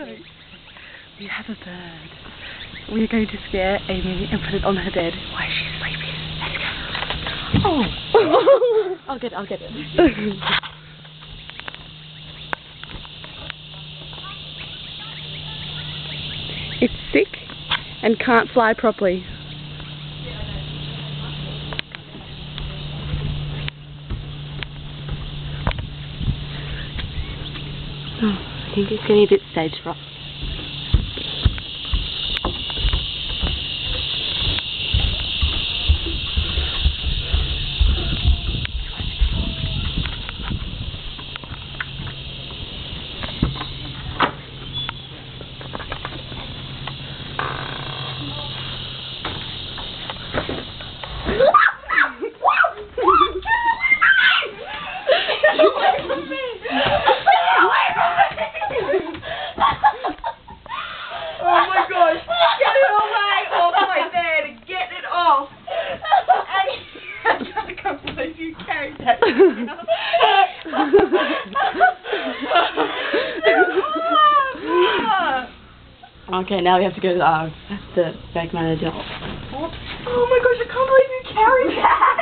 We have a bird. We are going to scare Amy and put it on her bed while she's sleeping. Let's go. Oh! I'll get it. It's sick and can't fly properly. Oh, I think it's getting a bit stage fright. Oh my gosh, get it away off my bed, get it off. I can't believe you carried that. Okay, now we have to go to the bank manager. Oh my gosh, I can't believe you carried that.